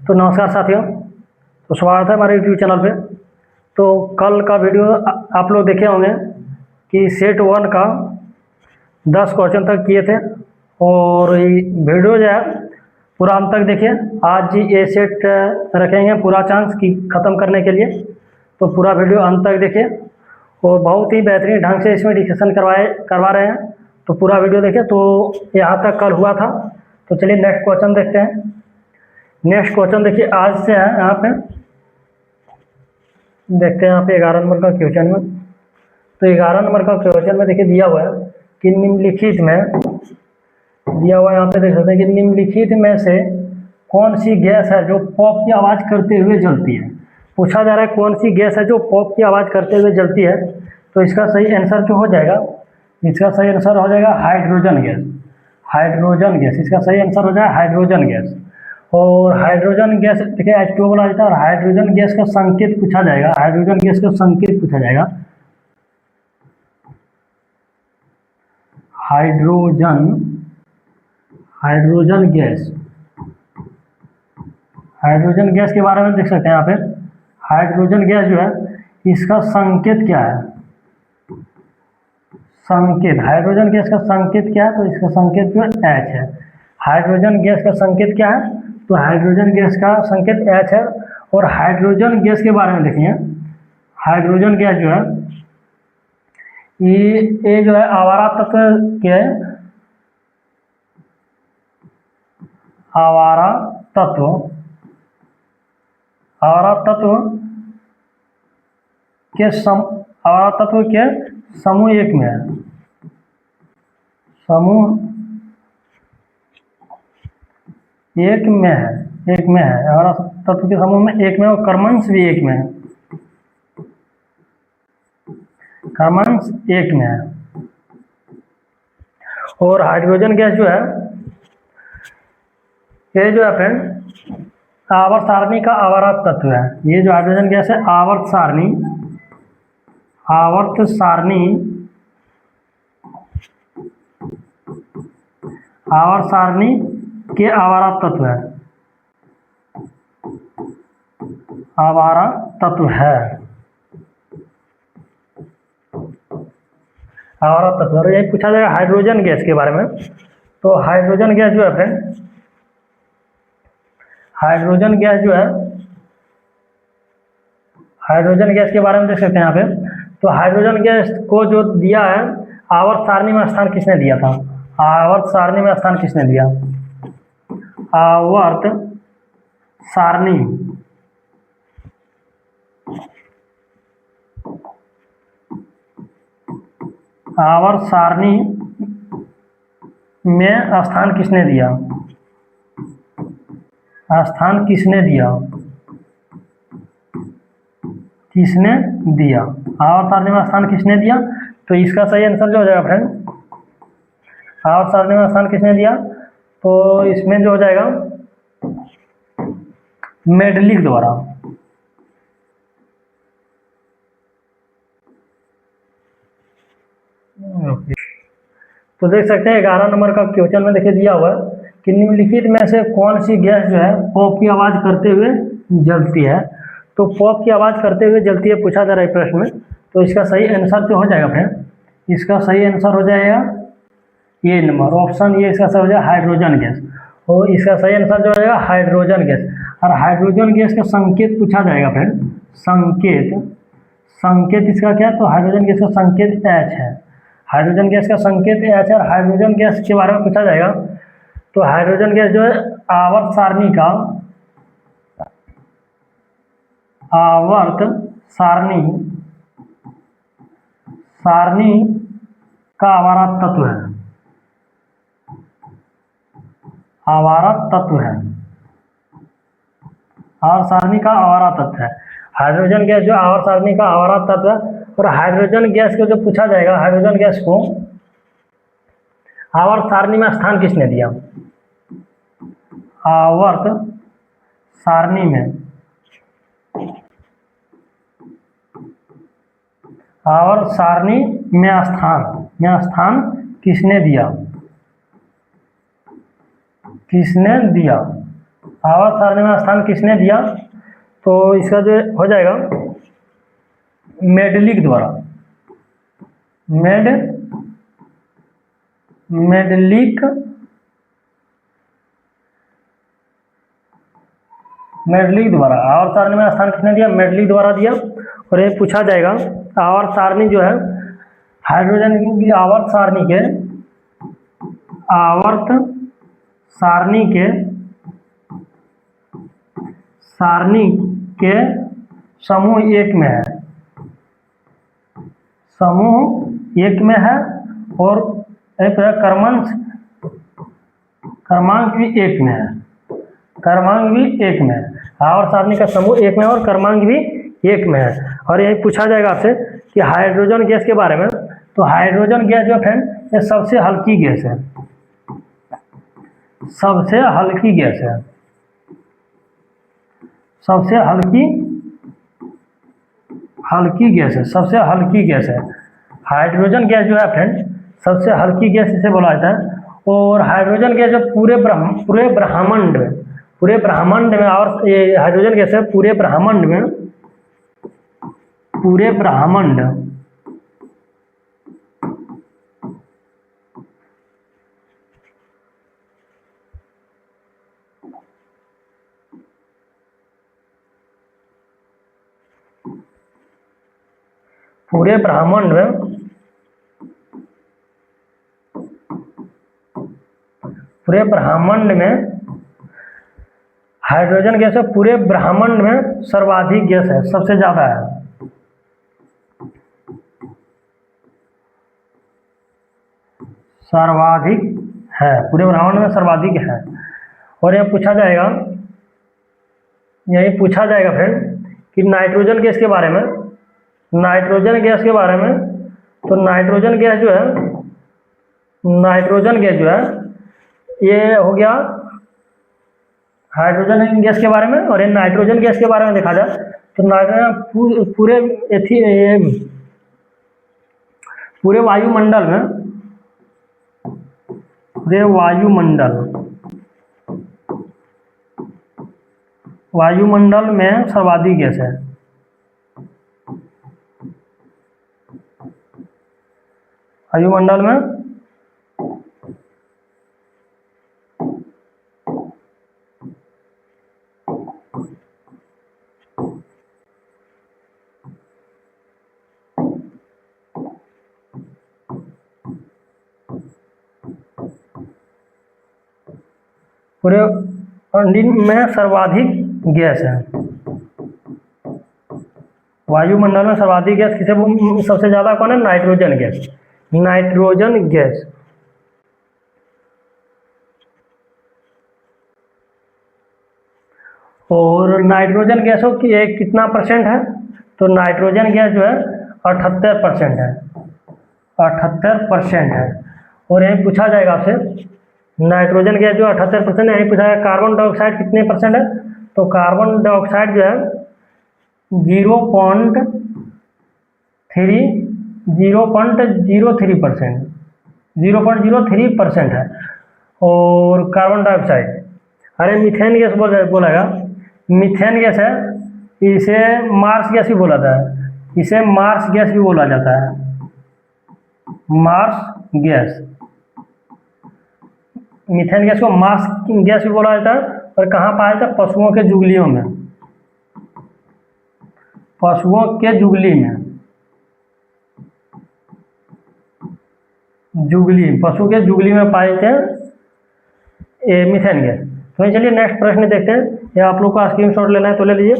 तो नमस्कार साथियों, तो स्वागत है हमारे यूट्यूब चैनल पे। तो कल का वीडियो आप लोग देखे होंगे कि सेट 1 का 10 क्वेश्चन तक किए थे और ये वीडियो जो है पूरा अंत तक देखिए। आज ये सेट रखेंगे पूरा चांस कि ख़त्म करने के लिए, तो पूरा वीडियो अंत तक देखिए और बहुत ही बेहतरीन ढंग से इसमें डिस्कशन करवा रहे हैं। तो पूरा वीडियो देखिए। तो यहाँ तक कल हुआ था, तो चलिए नेक्स्ट क्वेश्चन देखते हैं। नेक्स्ट क्वेश्चन देखिए आज से है, यहाँ पे देखते हैं यहाँ पे 11 नंबर का क्वेश्चन में। तो 11 नंबर का क्वेश्चन में देखिए दिया हुआ है कि निम्नलिखित में दिया हुआ है, यहाँ पे देख सकते हैं कि निम्नलिखित में से कौन सी गैस है जो पॉप की आवाज़ करते हुए जलती है। पूछा जा रहा है कौन सी गैस है जो पॉप की आवाज़ करते हुए जलती है। तो इसका सही आंसर जो हो जाएगा, इसका सही आंसर हो जाएगा हाइड्रोजन गैस। हाइड्रोजन गैस इसका सही आंसर हो जाएगा हाइड्रोजन गैस। और हाइड्रोजन गैस देखिए H2O बोला जाता है और हाइड्रोजन गैस का संकेत पूछा जाएगा। हाइड्रोजन गैस का संकेत पूछा जाएगा हाइड्रोजन गैस। हाइड्रोजन गैस के बारे में देख सकते हैं यहाँ पे। हाइड्रोजन गैस जो है इसका संकेत क्या है, संकेत हाइड्रोजन गैस का संकेत क्या है, तो इसका संकेत जो है H है। हाइड्रोजन गैस का संकेत क्या है, तो हाइड्रोजन गैस का संकेत H है। और हाइड्रोजन गैस के बारे में देखिए, हाइड्रोजन गैस जो है ये जो है आवारा तत्व के आवारा तत्व के समूह एक में है। समूह एक में है आवारा तत्व के समूह में एक में, और क्रमंश भी एक में है। क्रमंश एक में है। और हाइड्रोजन गैस जो है ये जो है फ्रेंड आवर्त सारणी का आवारा तत्व है। ये जो हाइड्रोजन गैस है आवर्त सारणी के आवारा तत्व है। आवारा तत्व है, आवारा तत्व। और यही पूछा जाएगा हाइड्रोजन गैस के बारे में। तो हाइड्रोजन गैस जो है फ्रेंड, हाइड्रोजन गैस जो है हाइड्रोजन गैस के बारे में देख सकते हैं यहाँ पे। तो हाइड्रोजन गैस को जो दिया है आवर्त सारणी में स्थान किसने दिया था, आवर्त सारणी में स्थान किसने दिया, आवर्त सारणी आवर्त सारणी में स्थान किसने दिया, स्थान किसने दिया आवर्त सारणी में स्थान किसने दिया। तो इसका सही आंसर जो हो जाएगा फ्रेंड, आवर्त सारणी में स्थान किसने दिया, तो इसमें जो हो जाएगा मेंडलिक द्वारा। तो देख सकते हैं 11 नंबर का क्वेश्चन में देखिए दिया हुआ है कि निम्नलिखित में से कौन सी गैस जो है पॉप की आवाज़ करते हुए जलती है। तो पॉप की आवाज़ करते हुए जलती है पूछा जा रहा है प्रश्न में। तो इसका सही आंसर जो हो जाएगा फ्रेंड, इसका सही आंसर हो जाएगा ये नंबर ऑप्शन, ये इसका सही हो जाएगा हाइड्रोजन गैस। और इसका सही आंसर जो हो जाएगा हाइड्रोजन गैस। और हाइड्रोजन गैस का संकेत पूछा जाएगा फ्रेंड, संकेत इसका क्या है, तो हाइड्रोजन गैस का संकेत H है। हाइड्रोजन गैस का संकेत H है। और हाइड्रोजन गैस के बारे में पूछा जाएगा तो हाइड्रोजन गैस जो है आवर्त सारणी का आवारा तत्व है। आवर्त सारणी का आवारा तत्व है। हाइड्रोजन गैस जो आवर्त सारणी का आवारा तत्व है। और हाइड्रोजन गैस को जो पूछा जाएगा, हाइड्रोजन गैस को आवर्त सारणी में स्थान किसने दिया, आवर्त सारणी में स्थान किसने दिया, आवर्त सारणी में स्थान किसने दिया? तो इसका जो हो जाएगा मेडलिक द्वारा, मेडलिक द्वारा आवर्त सारणी में स्थान किसने दिया? मेडलिक द्वारा दिया। और ये पूछा जाएगा आवर्त सारणी जो है हाइड्रोजन की आवर्त सारणी के समूह एक में है, समूह एक में है और एक क्रमांक भी एक में है, आवर्त सारणी का समूह एक में है और क्रमांक भी एक में है। और यही पूछा जाएगा आपसे कि हाइड्रोजन गैस के बारे में। तो हाइड्रोजन गैस जो फ्रेंड ये सबसे हल्की गैस है, सबसे हल्की गैस है। हाइड्रोजन गैस जो है फ्रेंड सबसे हल्की गैस इसे बोला जाता है। और हाइड्रोजन गैस जो पूरे ब्रह्मांड में और ये हाइड्रोजन गैस है पूरे ब्रह्मांड में हाइड्रोजन गैस है पूरे ब्रह्मांड में सर्वाधिक गैस है, सबसे ज़्यादा है। सर्वाधिक है, पूरे ब्रह्मांड में सर्वाधिक है। और यह पूछा जाएगा फ्रेंड कि नाइट्रोजन गैस के बारे में। तो नाइट्रोजन गैस जो है ये हो गया हाइड्रोजन गैस के बारे में। और ये नाइट्रोजन गैस के बारे में देखा जाए तो नाइट्रोजन पूरे वायुमंडल में सर्वाधिक गैस है। वायुमंडल में पूरे में सर्वाधिक गैस है। वायुमंडल में सर्वाधिक गैस किसे सबसे ज़्यादा कौन है? Nitrogen gas. और नाइट्रोजन गैसों की एक कितना परसेंट है? तो नाइट्रोजन गैस जो है 78% है, 78% है। और यही पूछा जाएगा आपसे नाइट्रोजन गैस जो 78% है, यही पूछा जाएगा कार्बन डाइऑक्साइड कितने परसेंट है? तो कार्बन डाइऑक्साइड जो है 0.03% है। और कार्बन डाइऑक्साइड, अरे मीथेन गैस बोलेगा, मीथेन गैस है, इसे मार्स गैस भी बोला जाता है, इसे मार्स गैस भी बोला जाता है, मार्स गैस। मीथेन गैस को मार्स गैस भी बोला जाता है। और कहाँ पाया जाता है? पशुओं के जुगलियों में, पशुओं के जुगली में, पशु के जुगली में पाए जाते हैं मीथेन गैस। तो चलिए नेक्स्ट प्रश्न देखते हैं। या आप लोग को स्क्रीनशॉट लेना है तो ले लीजिए,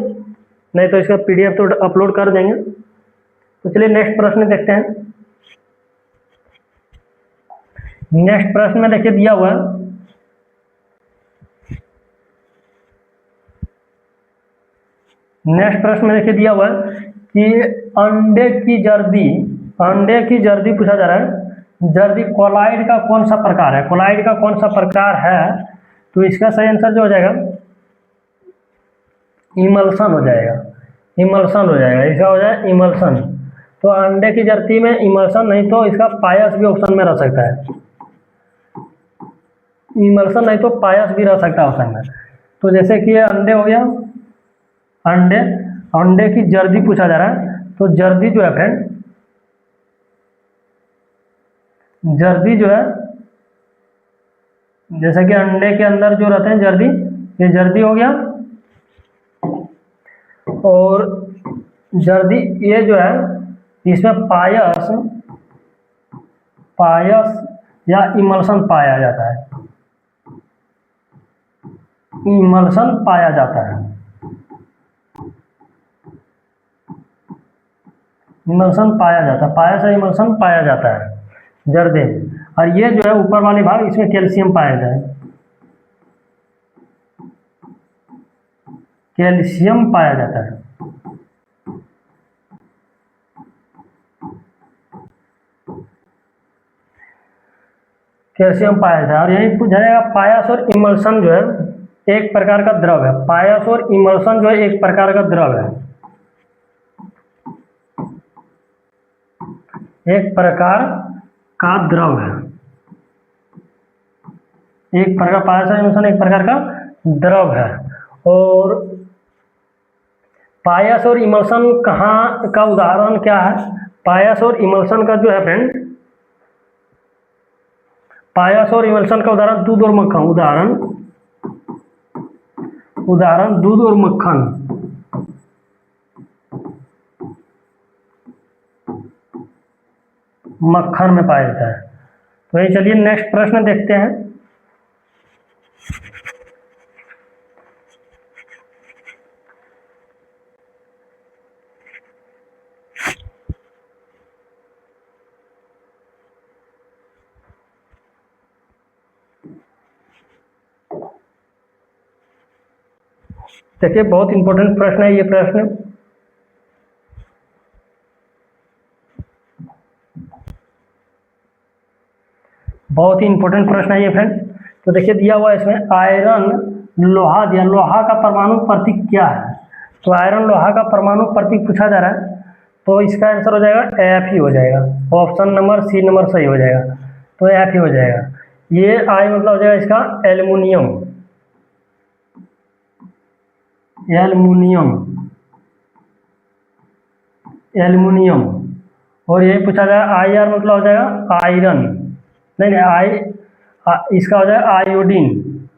नहीं तो इसका PDF तो अपलोड कर देंगे। तो चलिए नेक्स्ट प्रश्न देखते हैं। नेक्स्ट प्रश्न में देखिए दिया हुआ है कि अंडे की जर्दी पूछा जा रहा है। जर्दी कोलाइड का कौन सा प्रकार है? तो इसका सही आंसर जो हो जाएगा इमल्सन हो जाएगा, इसका हो जाएगा इमल्सन। तो अंडे की जर्दी में इमल्सन, नहीं तो इसका पायस भी ऑप्शन में रह सकता है, इमल्सन नहीं तो पायस भी रह सकता है ऑप्शन में। तो जैसे कि ये अंडे हो गया, अंडे, अंडे की जर्दी पूछा जा रहा है, तो जर्दी जो है फ्रेंड, जर्दी जो है, जैसे कि अंडे के अंदर जो रहते हैं जर्दी, ये जर्दी हो गया। और जर्दी ये जो है, इसमें पायस, पायस या इमल्शन पाया जाता है, इमल्शन पाया जाता है, इमल्शन पाया जाता है, पायस या इमल्शन पाया जाता है जर्दे। और ये जो है ऊपर वाले भाग, इसमें कैल्शियम पाया जाए, कैल्शियम पाया जाता है। कैल्शियम पाया जाता है। और यही पूछा जाएगा, पायस और इमल्शन जो है एक प्रकार का द्रव है, पायस और इमल्शन जो है एक प्रकार का द्रव है, एक प्रकार का द्रव है, एक प्रकार, पायस और इमल्शन एक प्रकार का द्रव है। और पायस और इमल्शन कहाँ का उदाहरण क्या है? पायस और इमल्शन का जो है फ्रेंड, पायस और इमल्शन का उदाहरण दूध और मक्खन, उदाहरण, उदाहरण दूध और मक्खन, मक्खन में पाया जाता है। तो ये चलिए नेक्स्ट प्रश्न देखते हैं। देखिए बहुत इंपॉर्टेंट प्रश्न है ये प्रश्न। बहुत ही इंपॉर्टेंट प्रश्न है ये फ्रेंड। तो देखिए दिया हुआ है इसमें, आयरन लोहा दिया, लोहा का परमाणु प्रतीक क्या है? तो आयरन लोहा का परमाणु प्रतीक पूछा जा रहा है, तो इसका आंसर हो जाएगा एफ ही हो जाएगा। ऑप्शन नंबर सी नंबर सही हो जाएगा, तो एफ ही हो जाएगा। ये आई मतलब हो जाएगा इसका एल्युमिनियम, एल्युमिनियम, एल्युमिनियम। और यही पूछा जाएगा आई आर मतलब हो जाएगा आयरन, नहीं इसका हो जाएगा आयोडीन,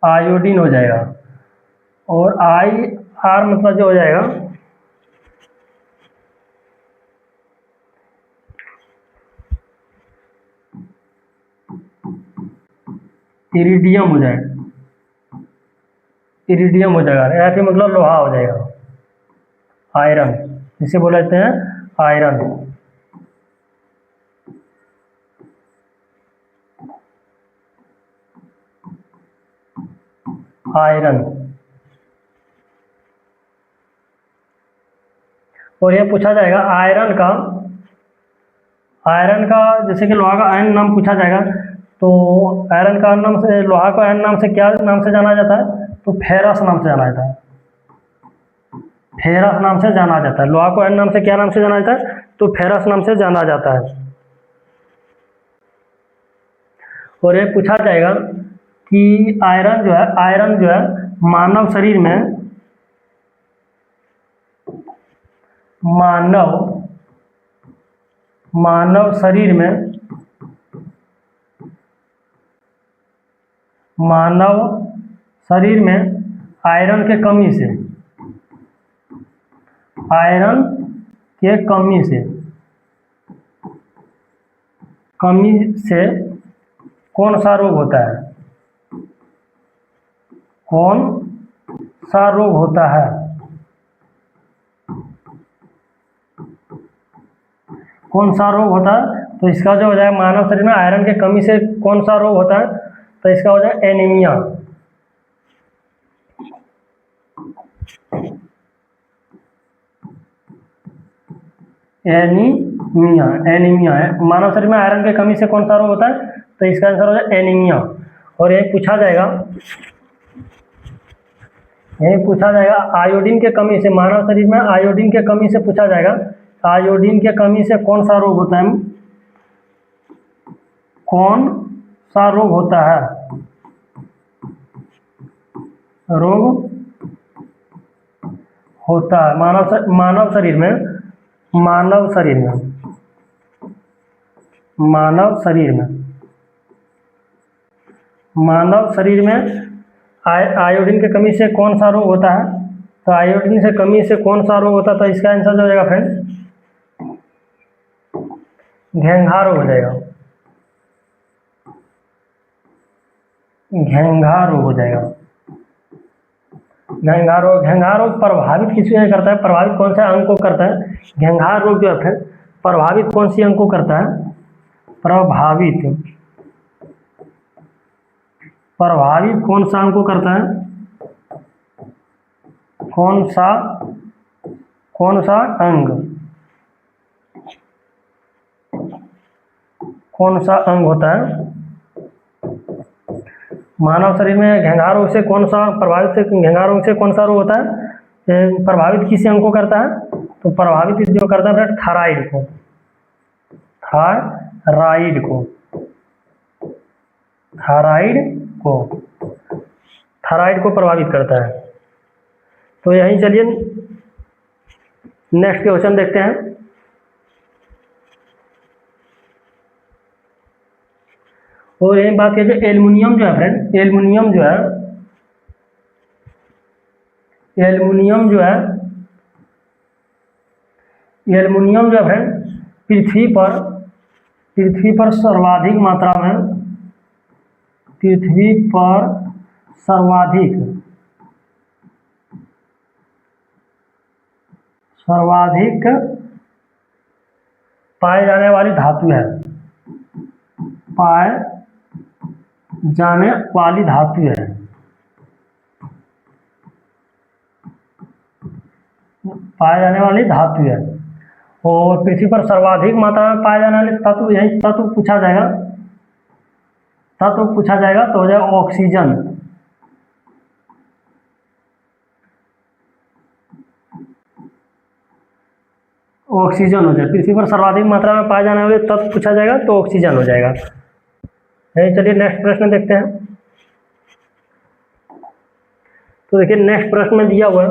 आयोडीन हो जाएगा। और आई आर मतलब जो हो जाएगा इरिडियम हो जाएगा, इरिडियम हो जाएगा। एफ मतलब लोहा हो जाएगा, आयरन, जिसे बोल लेते हैं आयरन, आयरन। और ये पूछा जाएगा आयरन का, आयरन का जैसे कि लोहा का आयन नाम पूछा जाएगा, तो आयरन का नाम से, लोहा को आयन नाम से क्या नाम से जाना जाता है? तो फेरस नाम से जाना जाता है, फेरस नाम से जाना जाता है। लोहा को आयन नाम से क्या नाम से जाना जाता है? तो फेरस नाम से जाना जाता है। और ये पूछा जाएगा कि आयरन जो है, आयरन जो है मानव शरीर में, मानव शरीर में, मानव शरीर में आयरन के कमी से, आयरन के कमी से, कमी से कौन सा रोग होता है? कौन सा रोग होता है? कौन सा रोग होता है? तो इसका जो हो जाएगा, मानव शरीर में आयरन के कमी से कौन सा रोग होता है? तो इसका हो जाएगा एनीमिया, एनीमिया, एनीमिया है। मानव शरीर में आयरन के कमी से कौन सा रोग होता है? तो इसका आंसर हो जाएगा एनीमिया। और यही पूछा जाएगा, यही पूछा जाएगा आयोडीन के कमी से, मानव शरीर में आयोडीन के कमी से पूछा जाएगा, आयोडीन के कमी से कौन सा रोग होता है? कौन सा रोग होता है? रोग होता है मानव शरीर में, मानव शरीर में, मानव शरीर में, मानव शरीर में आयोडीन की कमी से कौन सा रोग होता है? तो आयोडीन से कमी से कौन सा रोग होता है? तो इसका आंसर जो हो जाएगा फ्रेंड, घेंघा रोग हो जाएगा, घेंघा रोग हो जाएगा। घेंघा रोग प्रभावित किस में करता है? प्रभावित कौन से अंग को करता है? घेंघा रोग जो है फिर प्रभावित कौन सी अंग को करता है? प्रभावित कौन सा अंग को करता है? कौन सा अंग, कौन सा अंग होता है? मानव शरीर में घेंघा रोग से कौन सा घेंघा रोग से कौन सा रोग होता है? प्रभावित किस अंग को करता है? तो प्रभावित जो करता है थायराइड को, थायराइड को, थायराइड को प्रभावित करता है। तो यहीं चलिए नेक्स्ट क्वेश्चन देखते हैं। और यही बात कीजिए, एल्युमिनियम जो है फ्रेंड, एल्युमिनियम जो है फ्रेंड पृथ्वी पर सर्वाधिक मात्रा में, पृथ्वी पर सर्वाधिक पाए जाने वाली धातु है, पाए जाने वाली धातु है, पाए जाने वाली धातु है। और पृथ्वी पर सर्वाधिक मात्रा में पाए जाने वाले तत्व, यही तत्व पूछा जाएगा, तो हो जाएगा ऑक्सीजन। ऑक्सीजन हो जाए, पृथ्वी पर सर्वाधिक मात्रा में पाए जाने वाले तत्व पूछा जाएगा तो ऑक्सीजन हो जाएगा। चलिए नेक्स्ट प्रश्न देखते हैं। तो देखिए नेक्स्ट प्रश्न में दिया हुआ है,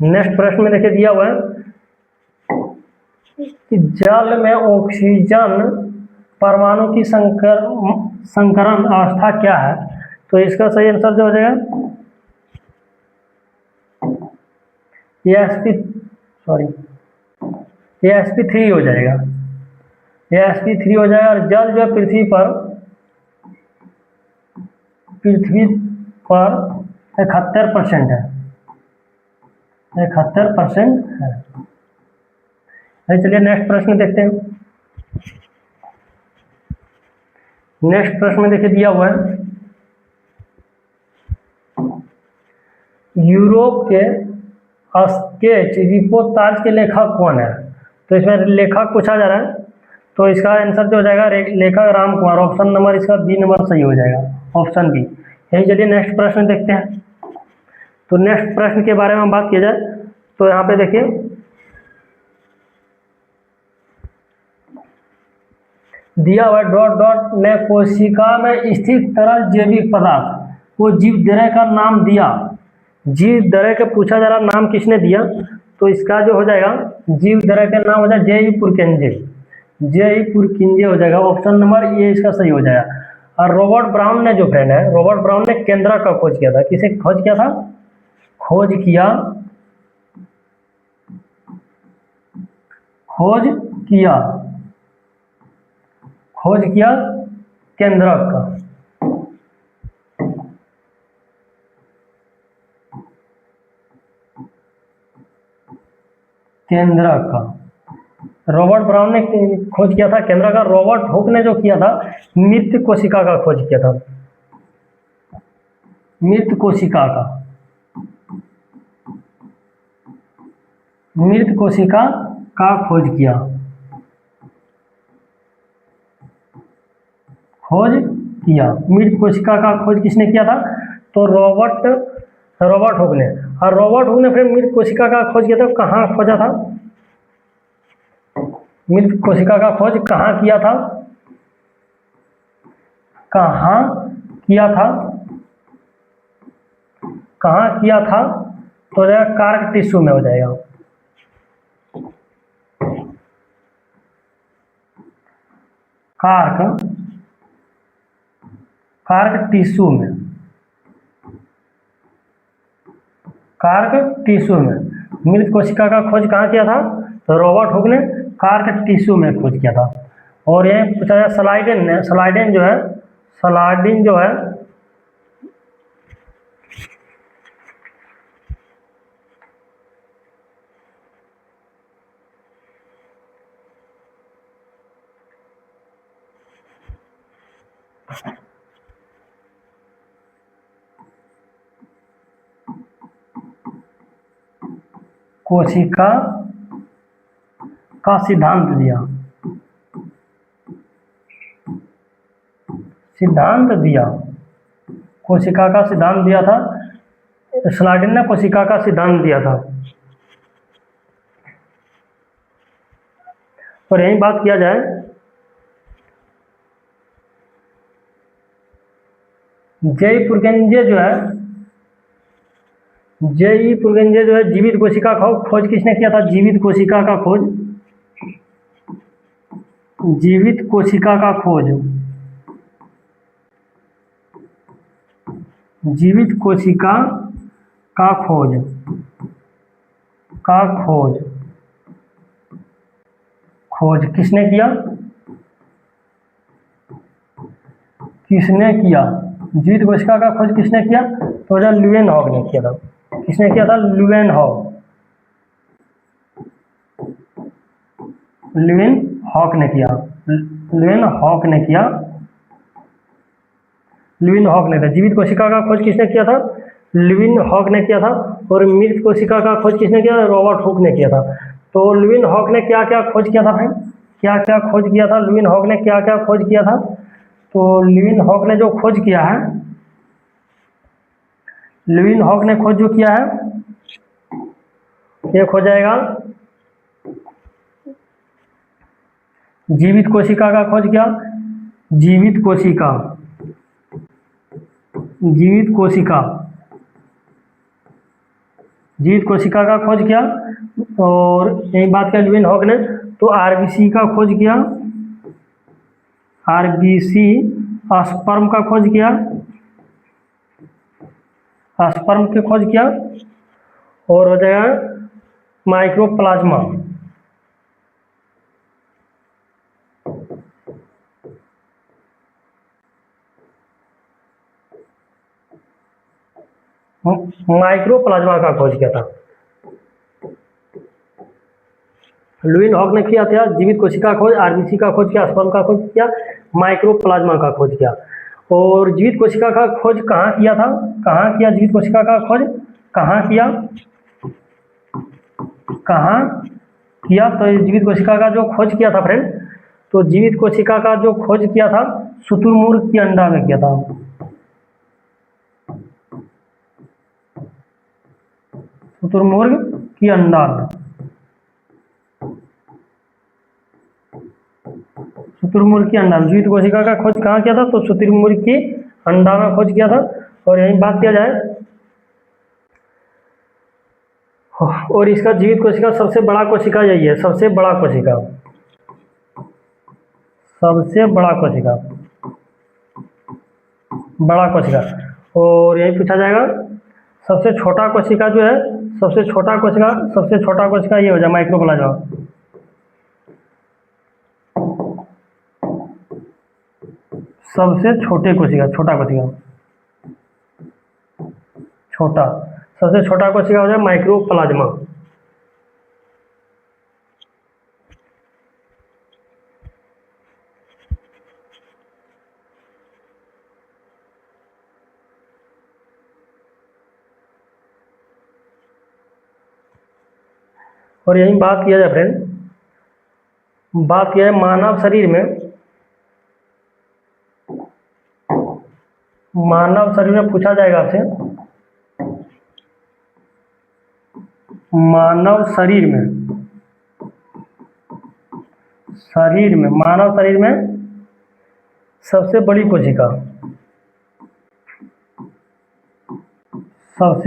नेक्स्ट प्रश्न में देखिए दिया हुआ है कि जल में ऑक्सीजन परमाणु की संकरण अवस्था क्या है? तो इसका सही आंसर जो हो जाएगा sp3 हो जाएगा, sp3 हो जाएगा। और जल जो पृथ्वी पर 71% है, 71% है। चलिए नेक्स्ट प्रश्न देखते हैं। नेक्स्ट प्रश्न में देखिए दिया हुआ है, यूरोप के स्केच रिपोर्ताज के लेखक कौन है? तो इसमें लेखक पूछा जा रहा है, तो इसका आंसर जो हो जाएगा लेखक राम कुमार। ऑप्शन नंबर इसका बी नंबर सही हो जाएगा, ऑप्शन बी। यही चलिए नेक्स्ट प्रश्न देखते हैं। तो नेक्स्ट प्रश्न के बारे में बात की जाए तो यहाँ पे देखिए दिया हुआ डॉट में कोशिका में स्थित तरल जैविक पदार्थ को जीवद्रव्य का नाम दिया। जीवद्रव्य का पूछा जा रहा नाम किसने दिया? तो इसका जो हो जाएगा जीवद्रव्य का नाम हो जाएगा जेई-पुरकिंजे हो जाएगा। ऑप्शन नंबर ए इसका सही हो जाएगा। और रॉबर्ट ब्राउन ने जो फ्रेंड है, रॉबर्ट ब्राउन ने केंद्रक का खोज किया था। किसे खोज किया था? खोज किया केंद्रक का। केंद्रक का रॉबर्ट ब्राउन ने खोज किया था केंद्रक का। रॉबर्ट हुक ने जो किया था मृत कोशिका का खोज किया था, मृत कोशिका का खोज किया। मृत कोशिका का खोज किसने किया था? तो रॉबर्ट हुक ने। और रॉबर्ट हुक ने फिर मृत कोशिका का खोज किया था, कहाँ खोजा था? मृत कोशिका का खोज कहाँ किया था? कहाँ किया था? कहाँ किया था? तो हो जाएगा कार्क टिश्यू में हो जाएगा। कार्क टिश्यू में, कार्क टिश्यू में मृत कोशिका का खोज कहाँ किया था? तो रॉबर्ट हुक ने कार्क टिश्यू में खोज किया था। और ये पूछा जाए स्लाइडेन ने, स्लाइडेन जो है कोशिका का सिद्धांत दिया, कोशिका का सिद्धांत दिया था। स्लाइडेन ने कोशिका का सिद्धांत दिया था। और यही बात किया जाए जे.ई. पुरकेंजे जो है जीवित कोशिका का खोज किसने किया था? जीवित कोशिका का खोज जीवित कोशिका का खोज किसने किया? जीवित कोशिका का खोज किसने किया? तो जो ल्यूवेनहॉक ने किया था। किसने किया था? ल्यूवेनहॉक ने किया। ल्यूवेनहॉक ने था। जीवित कोशिका का खोज किसने किया था? ल्यूवेनहॉक ने किया था। और मृत कोशिका का खोज किसने किया? रॉबर्ट हुक ने किया था। तो ल्यूवेनहॉक ने क्या क्या खोज किया था भाई? क्या क्या खोज किया था? ल्यूवेनहॉक ने क्या क्या खोज किया था? तो ल्यूवेनहॉक ने जो खोज किया है, ल्यूवेनहॉक ने खोज जो किया है, एक हो जाएगा जीवित कोशिका का खोज किया। जीवित कोशिका का खोज किया। और यही बात किया ल्यूवेनहॉक ने, तो आरबीसी का खोज किया। आरबीसी स्पर्म का खोज किया, स्पर्म की खोज किया। और हो जाएगा माइक्रोप्लाज्मा, माइक्रोप्लाज्मा का खोज किया था। ल्यूवेनहॉक ने किया था जीवित कोशिका का खोज, आरबीसी का खोज किया, स्पर्म का खोज किया, माइक्रोप्लाज्मा का खोज किया। और जीवित कोशिका का खोज कहाँ किया था? कहाँ किया? जीवित कोशिका का खोज कहाँ किया? तो जीवित कोशिका का जो खोज किया था फ्रेंड, तो जीवित कोशिका का जो खोज किया था शुतुरमुर्ग की अंडा में किया था। शुतुरमुर्ग की अंडा में, शुतुरमुर्ग की अंडा में जीवित कोशिका का खोज कहाँ किया था? तो शुतुरमुर्ग की अंडा में खोज किया था। और यही बात किया जाए, और इसका जीवित कोशिका सबसे बड़ा कोशिका यही है, सबसे बड़ा कोशिका। और यही पूछा जाएगा सबसे छोटा कोशिका जो है, सबसे छोटा कोशिका ये हो जाए माइक्रोप्लाज्मा। सबसे छोटा कोशिका हो जाए माइक्रोप्लाज्मा। और यही बात किया जाए फ्रेंड, बात किया जाए मानव शरीर में पूछा जाएगा आपसे मानव शरीर में मानव शरीर में सबसे बड़ी कोशिका मानव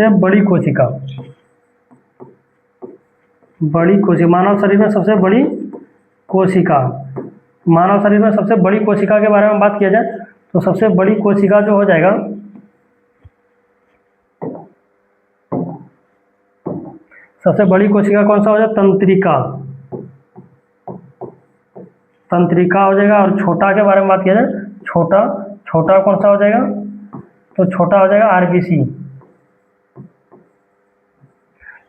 शरीर में सबसे बड़ी कोशिका मानव शरीर में सबसे बड़ी कोशिका के बारे में बात किया जाए तो सबसे बड़ी कोशिका जो हो जाएगा, सबसे बड़ी कोशिका कौन सा हो जाएगा? तंत्रिका हो जाएगा। और छोटा के बारे में बात किया जाए, छोटा कौन सा हो जाएगा? तो छोटा हो जाएगा आरबीसी।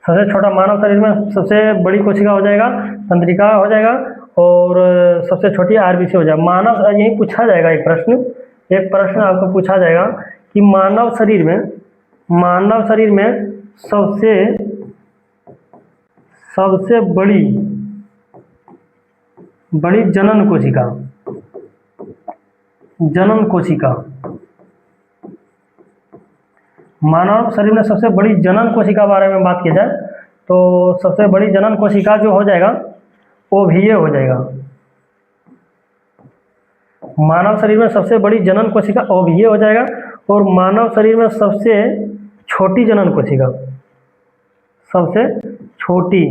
सबसे छोटा मानव शरीर में सबसे बड़ी कोशिका हो जाएगा तंत्रिका हो जाएगा, और सबसे छोटी आरबीसी हो जाएगा। मानव, यही पूछा जाएगा एक प्रश्न आपको पूछा जाएगा कि मानव शरीर में सबसे बड़ी जनन कोशिका मानव शरीर में सबसे बड़ी जनन कोशिका बारे में बात की जाए तो सबसे बड़ी जनन कोशिका जो हो जाएगा ओवीए हो जाएगा। मानव शरीर में सबसे बड़ी जनन कोशिका ओवीए हो जाएगा। और मानव शरीर में सबसे छोटी जनन कोशिका, सबसे छोटी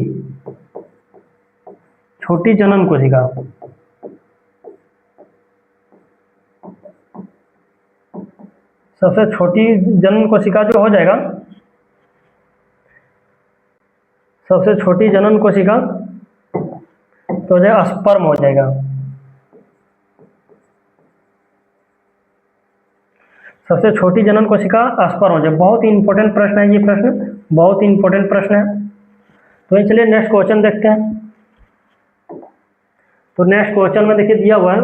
जनन कोशिका सबसे छोटी जनन कोशिका जो हो जाएगा, सबसे छोटी जनन कोशिका तो हो जाएगा स्पर्म हो जाएगा। सबसे छोटी जनन कोशिका स्पर्म हो जाएगा। बहुत ही इंपॉर्टेंट प्रश्न है ये बहुत ही इंपॉर्टेंट प्रश्न है। तो चलिए नेक्स्ट क्वेश्चन देखते हैं। तो नेक्स्ट क्वेश्चन में देखिए दिया हुआ है,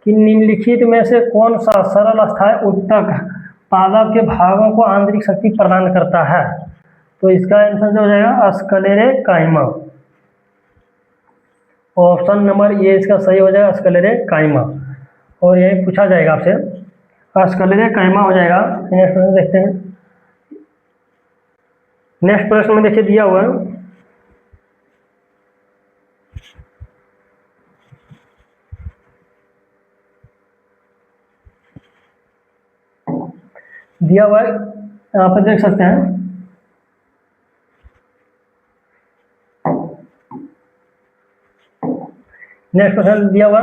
कि निम्नलिखित में से कौन सा सरल स्थायी उत्तक पादप के भागों को आंतरिक शक्ति प्रदान करता है? तो इसका आंसर जो हो जाएगा स्क्लेरेकाइमा। ऑप्शन नंबर ए इसका सही हो जाएगा स्क्लेरेकाइमा। और यही पूछा जाएगा आपसे, स्क्लेरेकाइमा हो जाएगा। नेक्स्ट प्रश्न देखते हैं। नेक्स्ट प्रश्न में देखिए दिया हुआ है, यहाँ पर देख सकते हैं नेक्स्ट क्वेश्चन दिया हुआ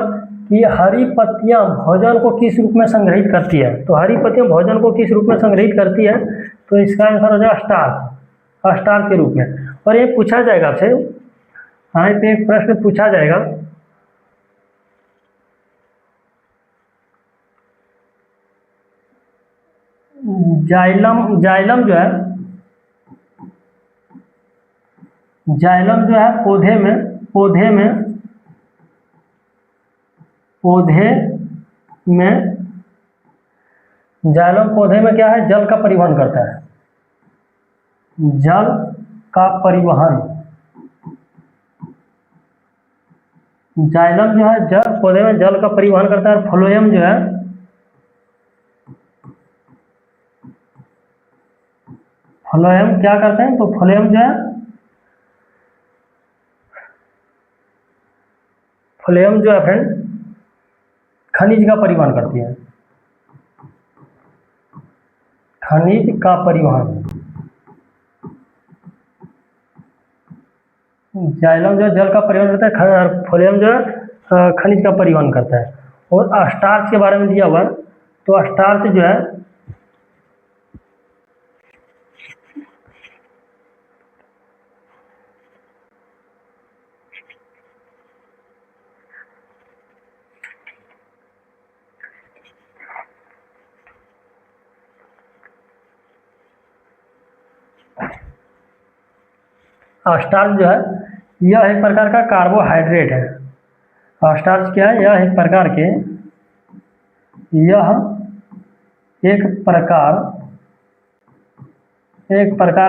कि हरी पत्तियां भोजन को किस रूप में संग्रहित करती है? तो हरी पत्तियां भोजन को किस रूप में संग्रहित करती है? तो इसका आंसर हो जाएगा स्टार्च के रूप में। और ये पूछा जाएगा आपसे, हाँ पे एक प्रश्न पूछा जाएगा, जाइलम जो है पौधे में क्या है? जल का परिवहन करता है। जाइलम जो है पौधे में जल का परिवहन करता है। फ्लोएम जो है क्या करते हैं? तो फ्लोएम जो है फ्रेंड खनिज का परिवहन करती है। खनिज का परिवहन, जाइलम जो है जल का परिवहन करता है, फ्लोएम जो है खनिज का परिवहन करता है। और स्टार्च के बारे में दिया हुआ है, तो स्टार्च जो है यह एक प्रकार का कार्बोहाइड्रेट है। स्टार्च क्या है? यह एक प्रकार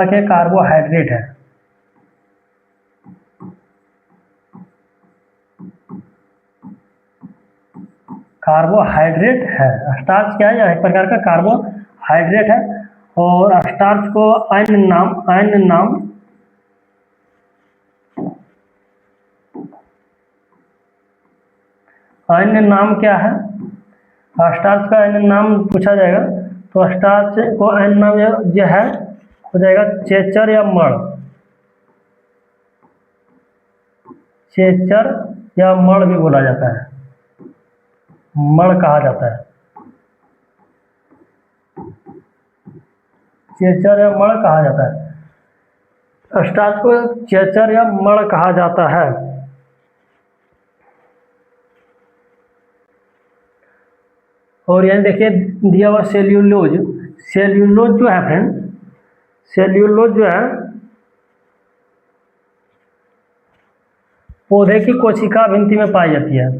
के कार्बोहाइड्रेट है। कार्बोहाइड्रेट है। स्टार्च क्या है? यह एक प्रकार का कार्बोहाइड्रेट है। और स्टार्च को अन्य नाम क्या है? स्टार्च का अन्य नाम पूछा जाएगा तो स्टार्च को अन्य नाम जो है हो जाएगा चेचर या मड़। चेचर या मड़ भी बोला जाता है, मड़ कहा जाता है, चेचर या मड़ कहा जाता है। स्टार्च को चेचर या मड़ कहा जाता है। और यहाँ देखिए दिया हुआ सेल्यूलोज। सेल्यूलोज जो है फ्रेंड, सेल्यूलोज जो है पौधे की कोशिका भित्ति में पाई जाती है।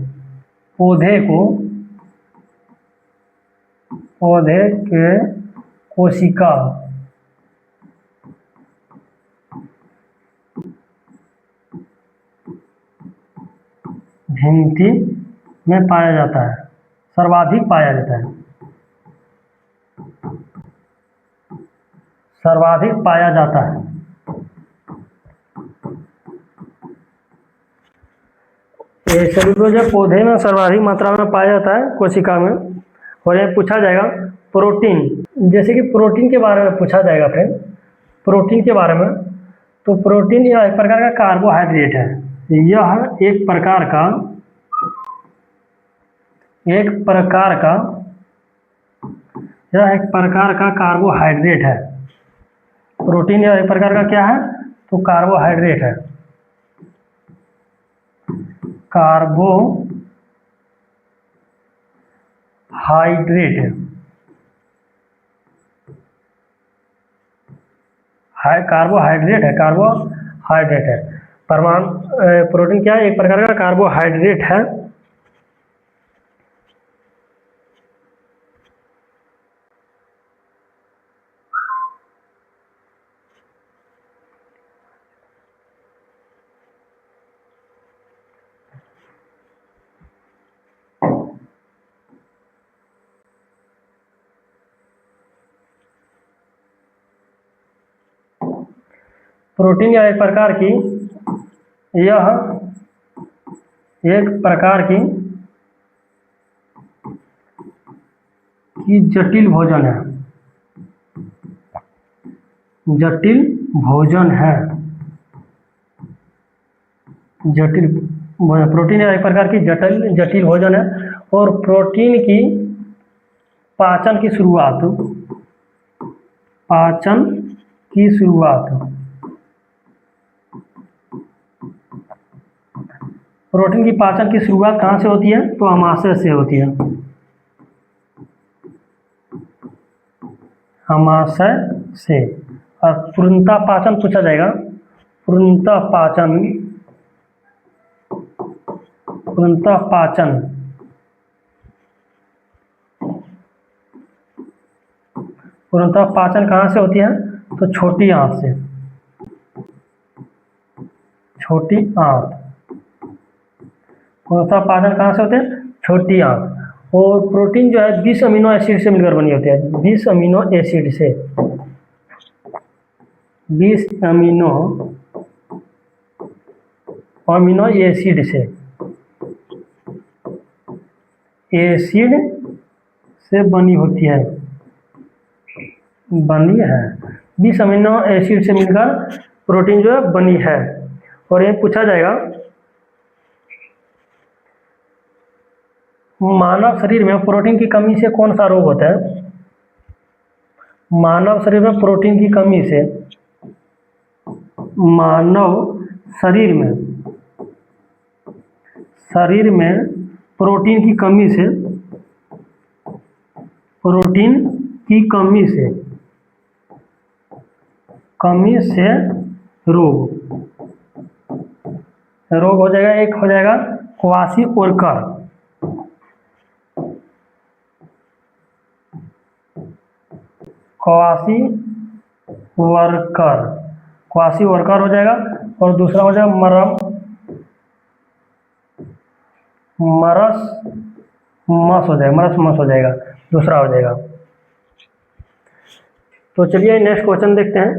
पौधे के कोशिका भित्ति में पाया जाता है, सर्वाधिक पाया जाता है, सर्वाधिक पाया जाता है। ये सेल्यूलोज पौधे में सर्वाधिक मात्रा में पाया जाता है, कोशिका में। और ये पूछा जाएगा प्रोटीन, जैसे कि प्रोटीन के बारे में पूछा जाएगा फ्रेंड, प्रोटीन के बारे में। तो प्रोटीन यह एक प्रकार का कार्बोहाइड्रेट है। यह एक प्रकार का कार्बोहाइड्रेट है। प्रोटीन यह एक प्रकार का क्या है? तो कार्बोहाइड्रेट है। कार्बोहाइड्रेट है। प्रोटीन क्या है? एक प्रकार का कार्बोहाइड्रेट है। प्रोटीन यह एक प्रकार की जटिल भोजन है। प्रोटीन एक प्रकार की जटिल भोजन है। और प्रोटीन की पाचन की शुरुआत प्रोटीन की पाचन की शुरुआत कहाँ से होती है? तो आमाशय से होती है। आमाशय से। और पूर्णतः पाचन पूछा जाएगा। पूर्णतः पाचन कहाँ से होती है? तो छोटी आंत से। पूर्णतः पाचन कहाँ से होते हैं? छोटी आंत। और प्रोटीन जो है 20 अमीनो एसिड से मिलकर बनी होती है। 20 अमीनो एसिड से। 20 अमीनो एसिड से बनी होती है। 20 अमीनो एसिड से मिलकर प्रोटीन जो है बनी है। और ये पूछा जाएगा मानव शरीर में प्रोटीन की कमी से कौन सा रोग होता है? मानव शरीर में प्रोटीन की कमी से प्रोटीन की कमी से रोग हो जाएगा। एक हो जाएगा क्वाशीओरकर। क्वाशीओरकर हो जाएगा। और दूसरा हो जाएगा मस हो जाएगा, मरस मस हो जाएगा, दूसरा हो जाएगा। तो चलिए नेक्स्ट क्वेश्चन देखते हैं।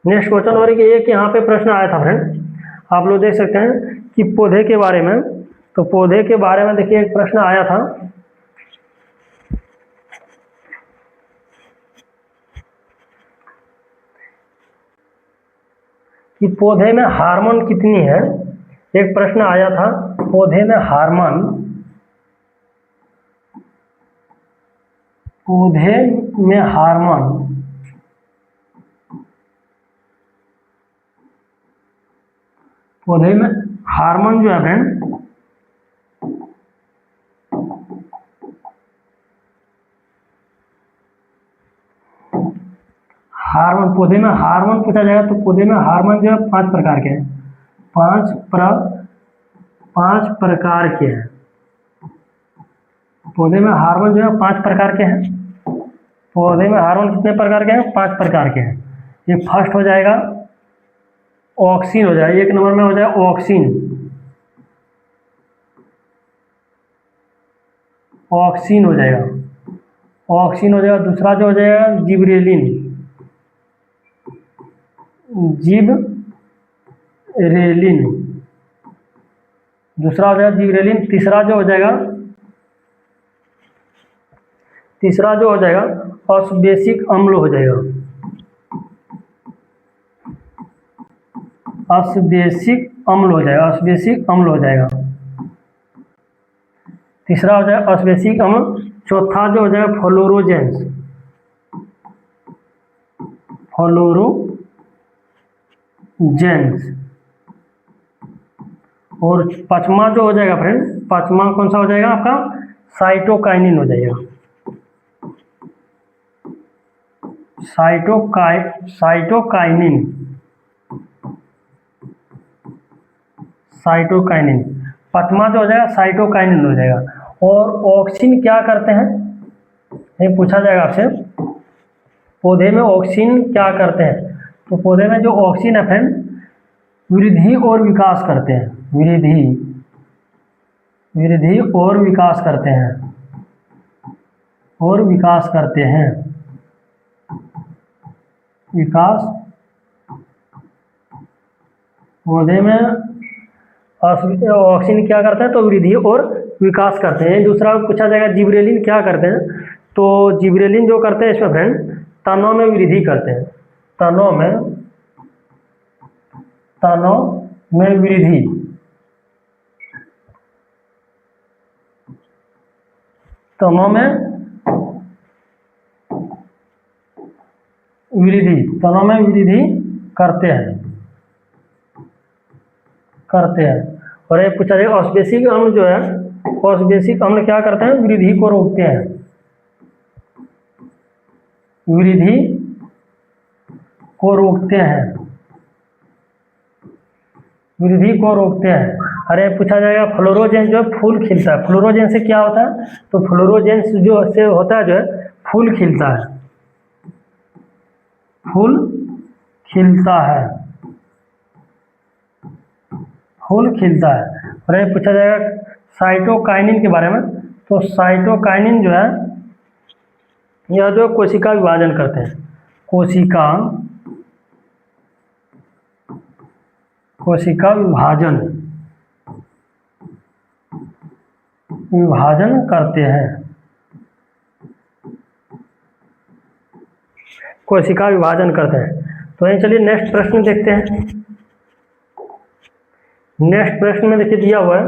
नेक्स्ट क्वेश्चन और एक यहाँ पे प्रश्न आया था फ्रेंड, आप लोग देख सकते हैं कि पौधे के बारे में, तो पौधे के बारे में देखिए एक प्रश्न आया था कि पौधे में हार्मोन कितनी है। एक प्रश्न आया था, पौधे में हार्मोन, पौधे में हार्मोन, पौधे में हार्मोन जो है फ्रेंड, हार्मोन, पौधे में हार्मोन पूछा जाएगा तो पौधे में हार्मोन जो है 5 प्रकार के हैं, 5 प्रकार के हैं। पौधे में हार्मोन जो है 5 प्रकार के हैं। पौधे में हार्मोन कितने प्रकार के हैं? 5 प्रकार के हैं। ये फर्स्ट हो जाएगा ऑक्सिन हो जाएगा, 1 नंबर में हो जाएगा ऑक्सिन, ऑक्सिन हो जाएगा, ऑक्सिन हो जाएगा। दूसरा जो हो जाएगा जिबरेलिन, जिबरेलिन, दूसरा हो जाएगा जिबरेलिन। तीसरा जो हो जाएगा अस्बेसिक अम्ल हो जाएगा, अस्बेसिक अम्ल हो जाएगा, अस्बेसिक अम्ल हो जाएगा। तीसरा हो जाएगा अस्बेसिक अम्ल। चौथा जो हो जाएगा फ्लोरोजेंस, फ्लोरोजेंस। और पांचवा जो हो जाएगा फ्रेंड, पांचवा कौन सा हो जाएगा आपका? साइटोकाइनिन हो जाएगा, साइटोकाइनिन, साइटोकाइनिन। पांचवा जो हो जाएगा साइटोकाइनिन हो जाएगा। और ऑक्सिन क्या करते हैं, ये पूछा जाएगा आपसे, पौधे में ऑक्सिन क्या करते हैं। तो पौधे में जो ऑक्सिन है फ्रेंड, वृद्धि और विकास करते हैं, वृद्धि और विकास करते हैं, और विकास करते हैं, विकास। पौधे में ऑक्सिन क्या करते हैं? तो वृद्धि और विकास करते हैं। दूसरा पूछा जाएगा जिबरेलिन क्या करते हैं। तो जिबरेलिन जो करते हैं इसमें फ्रेंड, तनों में वृद्धि करते हैं, तनों में वृद्धि, तनों में वृद्धि, तनों में वृद्धि करते हैं। और ये पूछा जाएगा अस्बेसिक अम्ल जो है, अस्बेसिक अम्ल क्या करते हैं? वृद्धि को रोकते हैं, वृद्धि को रोकते हैं, वृद्धि को रोकते हैं। अरे पूछा जाएगा फ्लोरोजेंस जो है फूल खिलता है, फ्लोरोजेंस से क्या होता है? तो फ्लोरोजेंस जो से होता है जो है फूल खिलता है, फूल खिलता है, फूल खिलता है। और ये पूछा जाएगा साइटोकाइनिन के बारे में। तो साइटोकाइनिन जो है यह जो कोशिका विभाजन करते हैं, कोशिका विभाजन करते हैं, कोशिका विभाजन करते हैं। तो यही चलिए नेक्स्ट प्रश्न देखते हैं। नेक्स्ट प्रश्न में देखिए दिया हुआ है,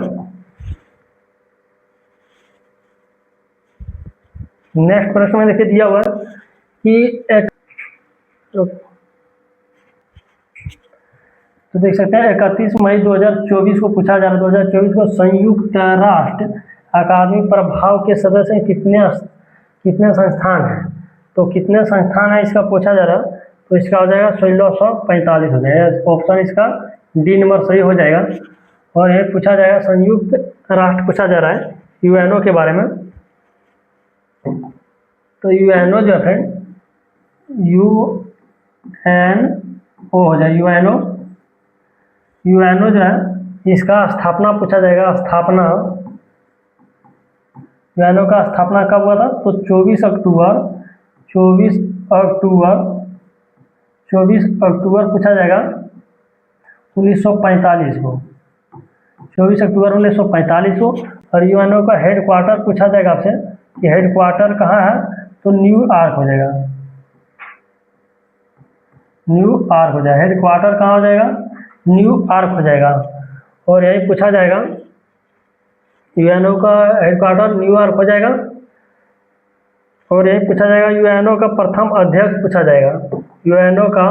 नेक्स्ट प्रश्न में देखिए दिया हुआ है कि तो देख सकते हैं 31 मई 2024 को पूछा जा रहा है, 2024 को संयुक्त राष्ट्र अकादमी प्रभाव के सदस्य कितने संस्थान हैं। तो कितने संस्थान है इसका पूछा जा रहा है। तो इसका हो जाएगा 1645 हो जाएगा, ऑप्शन इसका डी नंबर सही हो जाएगा। और ये पूछा जाएगा संयुक्त राष्ट्र पूछा जा रहा है यूएनओ के बारे में। तो यूएनओ जो है फ्रेंड, यूएनओ हो जाए, यूएनओ जो है इसका स्थापना पूछा जाएगा, यूएनओ का स्थापना कब हुआ था? तो 24 अक्टूबर 24 अक्टूबर पूछा जाएगा 1945 को, 24 अक्टूबर 1945 को। और यूएनओ का हेड क्वार्टर पूछा जाएगा आपसे कि हेड क्वार्टर कहाँ है? तो न्यूयॉर्क हो जाएगा, न्यूयॉर्क हो जाएगा। हेड क्वार्टर कहाँ हो जाएगा? न्यूयॉर्क हो जाएगा। और यही पूछा जाएगा, यूएनओ का हेड क्वार्टर न्यूयॉर्क हो जाएगा। और यही पूछा जाएगा यूएनओ का प्रथम अध्यक्ष पूछा जाएगा, यूएनओ का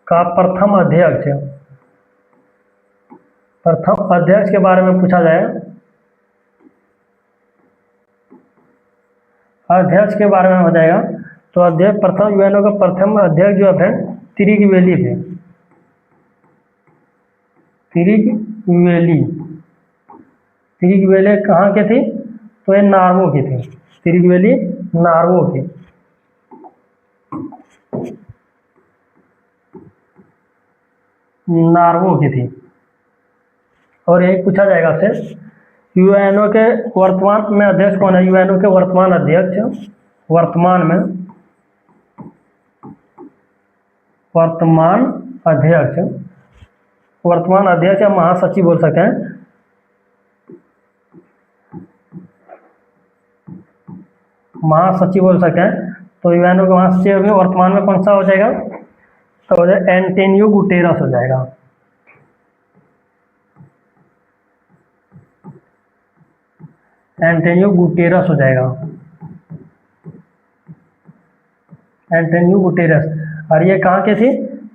प्रथम अध्यक्ष के बारे में पूछा जाए, अध्यक्ष के बारे में हो जाएगा। तो अध्यक्ष प्रथम यूएनओ का प्रथम अध्यक्ष जो है त्रिगवेली थे, त्रिगवेली कहाँ के थे? तो ये नार्वो की थी, त्रिगवेली नार्वो की। नार्वो की थी। और यही पूछा जाएगा आपसे, यूएनओ के वर्तमान में अध्यक्ष कौन है? यूएनओ के वर्तमान अध्यक्ष, वर्तमान अध्यक्ष या महासचिव बोल सकते हैं। महासचिव बोल सकते हैं। तो यूएनओ के महासचिव वर्तमान में कौन सा हो जाएगा? तो हो जाएगा एंटोनियो गुटेरस हो जाएगा। एंटोनियो गुटेरस हो जाएगा, एंटोनियो गुटेरस। और ये कहाँ के थे?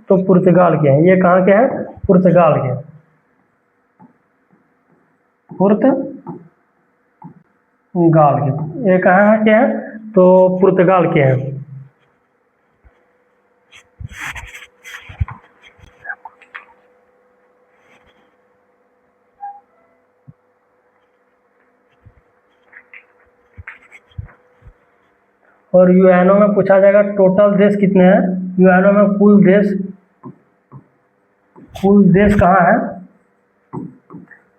तो पुर्तगाल के हैं। ये कहाँ के हैं? पुर्तगाल के, पुर्तगाल के। ये कहाँ के हैं? तो पुर्तगाल के हैं। और यूएनओ में पूछा जाएगा टोटल देश कितने हैं? यूएनओ में कुल देश कहाँ है?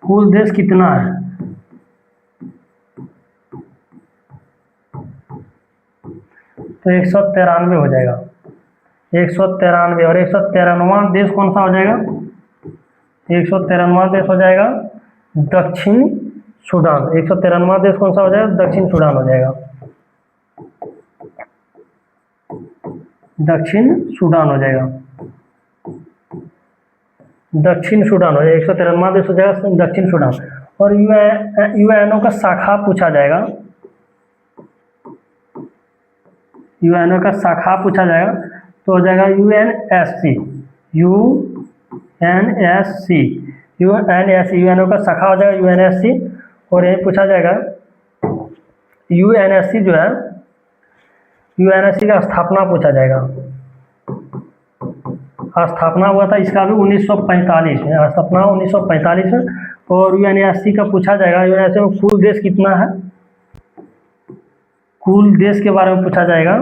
कुल देश कितना है? तो 193 हो जाएगा, 193। और 193वां देश कौन सा हो जाएगा? 193वां देश हो जाएगा दक्षिण सूडान। 193वां देश कौन सा हो जाएगा? दक्षिण सूडान हो जाएगा, दक्षिण सूडान हो जाएगा, दक्षिण सूडान हो जाएगा। 193वां देश हो जाएगा दक्षिण सूडान। और यूएनओ का शाखा पूछा जाएगा, यूएनओ का शाखा पूछा जाएगा तो हो जाएगा यूएनएससी, यूएनएससी। यूएनओ का शाखा हो जाएगा यूएनएससी। और यही पूछा जाएगा यूएनएससी जो है, यूएनएससी का स्थापना पूछा जाएगा। स्थापना हुआ था इसका भी 1945 में, स्थापना 1945 में। और यूएनएससी का पूछा जाएगा यूएनएससी में कुल देश कितना है? कुल देश के बारे में पूछा जाएगा।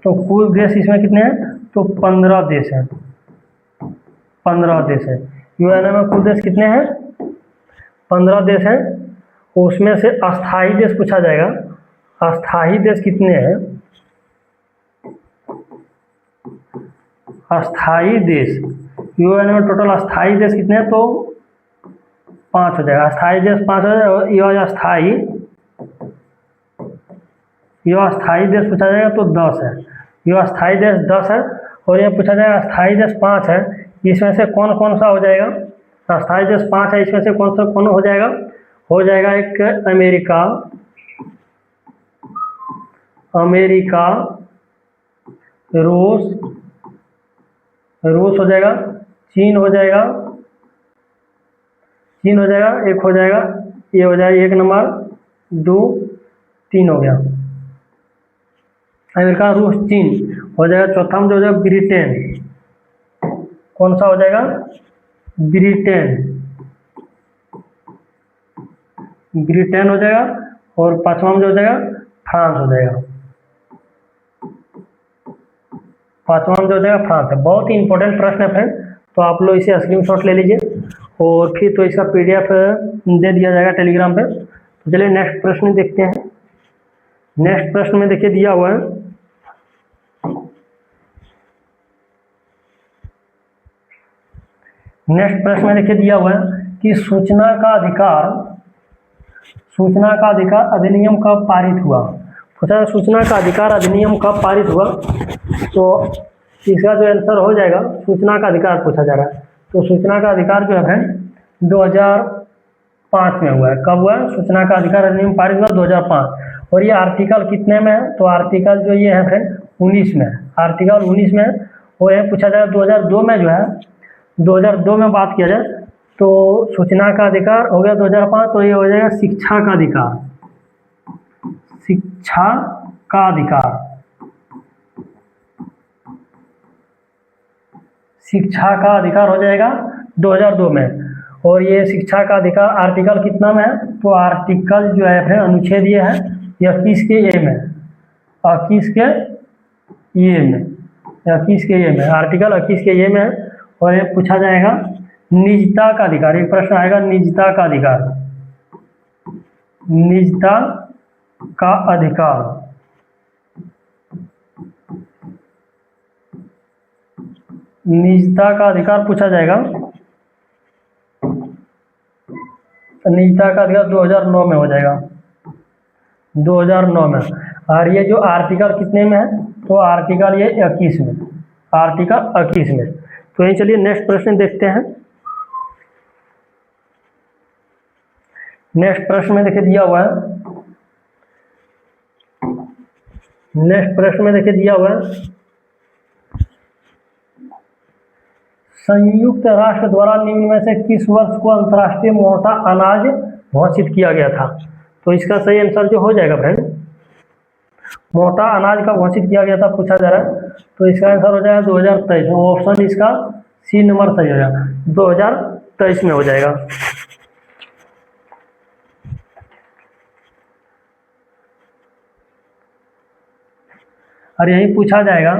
तो कुल देश इसमें कितने हैं? तो 15 देश हैं, 15 देश है। यूएनओ में कुल देश कितने हैं? 15 देश हैं। उसमें से अस्थायी देश पूछा जाएगा, अस्थायी देश कितने हैं? अस्थायी देश यूएनओ में टोटल अस्थायी देश कितने हैं? तो 5 हो जाएगा, अस्थायी देश 5 हो जाएगा। यह अस्थायी देश पूछा जाएगा तो 10 है, यह अस्थायी देश 10 है। और यह पूछा जाएगा अस्थायी देश 5 है, इसमें से कौन कौन सा हो जाएगा? अस्थायी देश 5 है, इसमें से कौन सा कौन हो जाएगा? हो जाएगा एक अमेरिका, रूस हो जाएगा, चीन हो जाएगा, एक हो जाएगा, ये हो जाएगा 1 नंबर, 2, 3 हो गया। अमेरिका, रूस, चीन हो जाएगा। चौथा में जो हो जाएगा ब्रिटेन, कौन सा हो जाएगा? ब्रिटेन हो जाएगा। और 5वां में जो हो जाएगा फ्रांस हो जाएगा, 5वां में जो हो जाएगा फ्रांस है। बहुत ही इंपॉर्टेंट प्रश्न है फ्रेंड, तो आप लोग इसे स्क्रीनशॉट ले लीजिए। और फिर तो इसका PDF दे दिया जाएगा टेलीग्राम पे। तो चलिए नेक्स्ट प्रश्न देखते हैं। नेक्स्ट प्रश्न में देखिए दिया हुआ है, नेक्स्ट प्रश्न में देखिए दिया हुआ है कि सूचना का अधिकार अधिनियम कब पारित हुआ। पूछा है सूचना का अधिकार अधिनियम कब पारित हुआ, तो इसका जो आंसर हो जाएगा सूचना का अधिकार पूछा जा रहा है। तो सूचना का अधिकार जो है फ्रेंड 2005 में हुआ है। कब हुआ है? सूचना का अधिकार अधिनियम पारित हुआ 2005। और ये आर्टिकल कितने में है? तो आर्टिकल जो ये है फ्रेंड 19 में है, आर्टिकल 19 में है। और यह पूछा जाए 2002 में जो है, 2002 में बात किया जाए तो सूचना का अधिकार हो गया 2005, तो ये हो जाएगा शिक्षा का अधिकार, शिक्षा का अधिकार, शिक्षा का अधिकार हो जाएगा 2002 में। और ये शिक्षा का अधिकार आर्टिकल कितना में है? तो आर्टिकल जो है फिर अनुच्छेद ये है 21 के ए में, 21 के ए में, 21 के ए में, आर्टिकल 21 के ए में है। और ये पूछा जाएगा निजता का अधिकार, एक प्रश्न आएगा निजता का अधिकार, निजता का अधिकार, निजता का अधिकार पूछा जाएगा। निजता का अधिकार 2009 में हो जाएगा, 2009 में। और ये जो आर्टिकल कितने में है? तो आर्टिकल ये 21 में, आर्टिकल 21 में। तो यही चलिए नेक्स्ट प्रश्न देखते हैं। नेक्स्ट प्रश्न में देखिए दिया हुआ है, नेक्स्ट प्रश्न में देखिए दिया हुआ है संयुक्त राष्ट्र द्वारा निम्न में से किस वर्ष को अंतर्राष्ट्रीय मोटा अनाज घोषित किया गया था। तो इसका सही आंसर जो हो जाएगा फ्रेंड, मोटा अनाज का घोषित किया गया था पूछा जा रहा है। तो इसका आंसर हो जाएगा 2023 में, ऑप्शन इसका सी नंबर सही हो जाएगा, 2023 में हो जाएगा। और यही पूछा जाएगा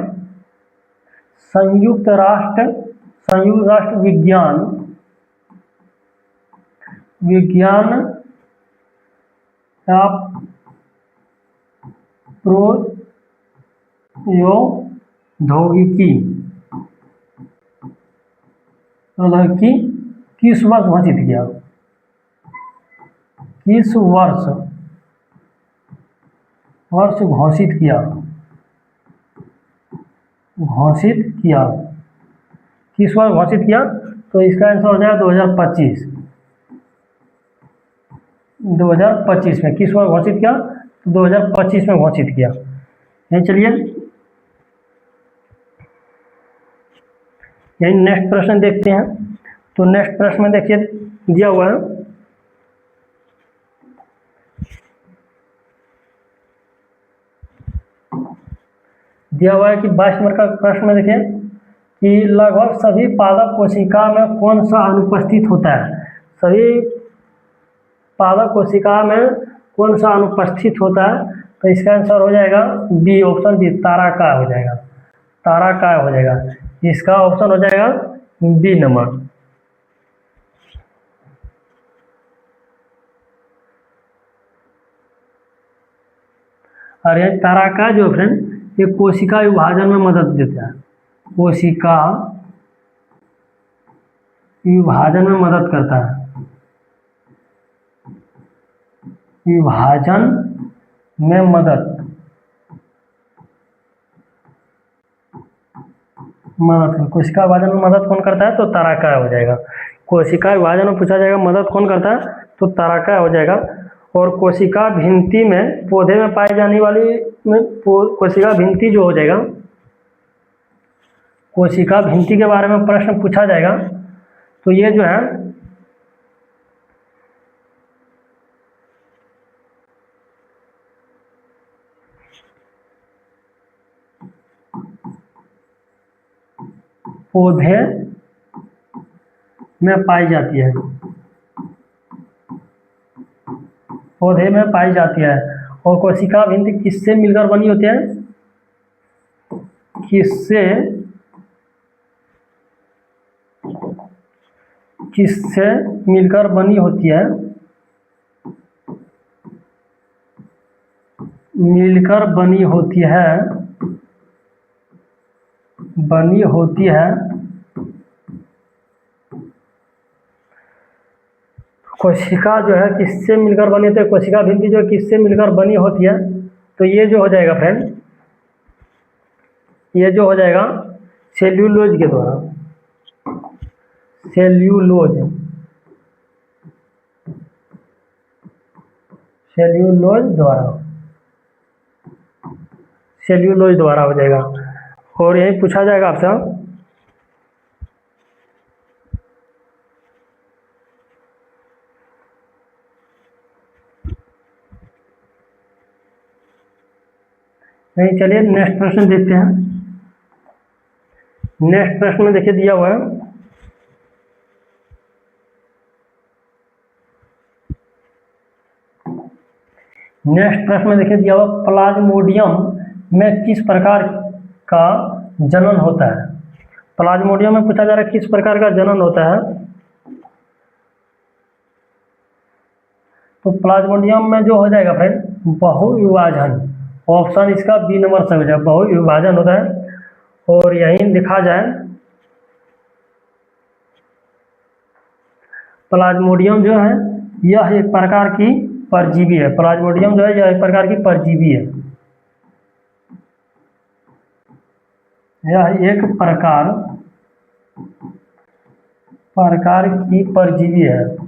संयुक्त राष्ट्र विज्ञान या प्रौद्योगिकी किस वर्ष घोषित किया, किस वर्ष घोषित किया, किस वर्ष घोषित किया। तो इसका आंसर हो जाएगा 2025, 2025 में। किस वर्ष घोषित किया? तो 2025 में घोषित किया। यही चलिए यही नेक्स्ट प्रश्न देखते हैं। तो नेक्स्ट प्रश्न में देखिए दिया हुआ है कि 22 नंबर का प्रश्न में देखिए कि लगभग सभी पादप कोशिका में कौन सा अनुपस्थित होता है। सभी पादप कोशिका में कौन सा अनुपस्थित होता है। तो इसका आंसर हो जाएगा बी, ऑप्शन बी, ताराकाय हो जाएगा, ताराकाय हो जाएगा। इसका ऑप्शन हो जाएगा बी नंबर। और ये ताराकाय जो फ्रेंड ये कोशिका विभाजन में मदद देता है, कोशिका विभाजन में मदद करता है, विभाजन में मदद कोशिका विभाजन में मदद कौन करता है? तो ताराकाय हो जाएगा। कोशिका विभाजन में पूछा जाएगा मदद कौन करता है? तो ताराकाय हो जाएगा। और कोशिका भित्ति में पौधे में पाई जाने वाली कोशिका भित्ति जो हो जाएगा, कोशिका भित्ति के बारे में प्रश्न पूछा जाएगा। तो ये जो है पौधे में पाई जाती है, पौधे में पाई जाती है। और कोशिका भित्ति किससे मिलकर बनी होती है? किससे मिलकर बनी होती है? मिलकर बनी होती है। कोशिका जो है किससे मिलकर बनी होती है, कोशिका भित्ति जो है किससे मिलकर बनी होती है, तो ये जो हो जाएगा फ्रेंड, ये जो हो जाएगा सेल्यूलोज के द्वारा, सेल्यूलोज द्वारा हो जाएगा। और यही पूछा जाएगा आपसे, नहीं चलिए नेक्स्ट प्रश्न देखते हैं। नेक्स्ट प्रश्न में देखिए दिया हुआ है, नेक्स्ट प्रश्न में देखिए दिया हुआ प्लाज्मोडियम में किस प्रकार का जनन होता है। प्लाज्मोडियम में पूछा जा रहा है किस प्रकार का जनन होता है। तो प्लाज्मोडियम में जो हो जाएगा फ्रेंड बहुविभाजन, ऑप्शन इसका बी नंबर से हो जाएगा, बहुविभाजन होता है। और यहीं लिखा जाए प्लाज्मोडियम जो है यह एक प्रकार की परजीवी है, प्लाज्मोडियम जो है यह एक प्रकार की परजीवी है, यह एक प्रकार की परजीवी है।